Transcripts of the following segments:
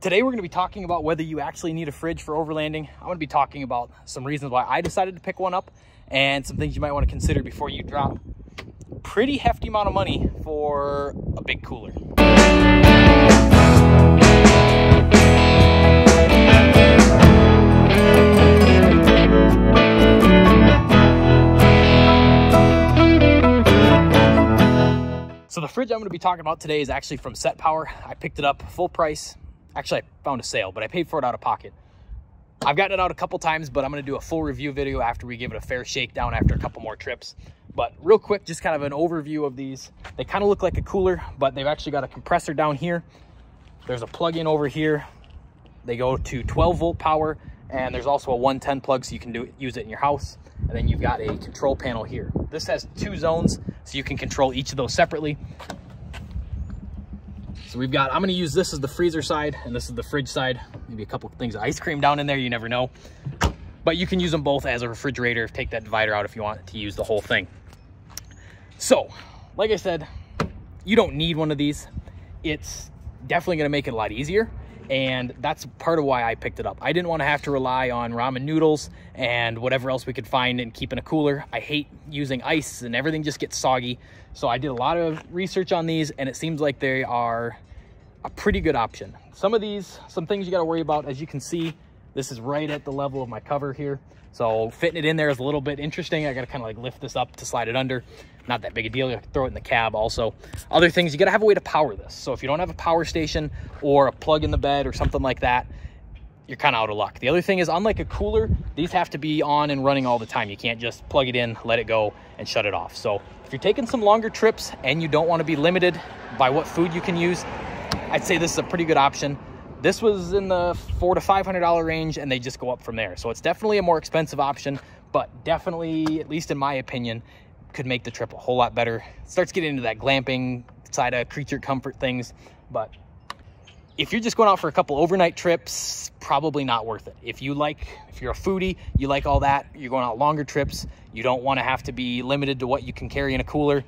Today we're going to be talking about whether you actually need a fridge for overlanding. I'm going to be talking about some reasons why I decided to pick one up and some things you might want to consider before you drop a pretty hefty amount of money for a big cooler. So the fridge I'm going to be talking about today is actually from Set Power. I picked it up full price. Actually, I found a sale, but I paid for it out of pocket. I've gotten it out a couple times, but I'm going to do a full review video after we give it a fair shakedown after a couple more trips. But real quick, just kind of an overview of these. They kind of look like a cooler, but they've actually got a compressor down here. There's a plug-in over here. They go to 12-volt power, and there's also a 110 plug, so you can use it in your house. And then you've got a control panel here. This has 2 zones, so you can control each of those separately. So we've got, I'm going to use this as the freezer side, and this is the fridge side. Maybe a couple of things of ice cream down in there, you never know. But you can use them both as a refrigerator. Take that divider out if you want to use the whole thing. So, like I said, you don't need one of these. It's definitely going to make it a lot easier. And that's part of why I picked it up. I didn't want to have to rely on ramen noodles and whatever else we could find and keep in a cooler. I hate using ice and everything just gets soggy. So I did a lot of research on these, and it seems like they are a pretty good option. Some things you got to worry about. As you can see, this is right at the level of my cover here. So fitting it in there is a little bit interesting. I got to kind of like lift this up to slide it under. Not that big a deal. You can throw it in the cab also. Other things, you got to have a way to power this. So if you don't have a power station or a plug in the bed or something like that, you're kind of out of luck. The other thing is, unlike a cooler, these have to be on and running all the time. You can't just plug it in, let it go, and shut it off. So if you're taking some longer trips and you don't want to be limited by what food you can use, I'd say this is a pretty good option. This was in the $400 to $500 range, and they just go up from there. So it's definitely a more expensive option, but definitely, at least in my opinion, could make the trip a whole lot better. It starts getting into that glamping side of creature comfort things, but if you're just going out for a couple overnight trips, probably not worth it. If you're a foodie, you like all that, you're going out longer trips, you don't want to have to be limited to what you can carry in a cooler,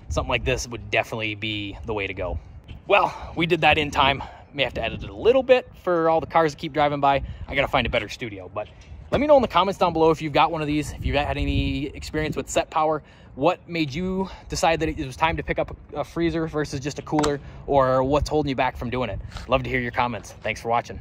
something like this would definitely be the way to go. Well, we did that in time. May have to edit it a little bit for all the cars that keep driving by. I got to find a better studio, but let me know in the comments down below if you've got one of these, if you've had any experience with Set Power, what made you decide that it was time to pick up a freezer versus just a cooler, or what's holding you back from doing it. Love to hear your comments. Thanks for watching.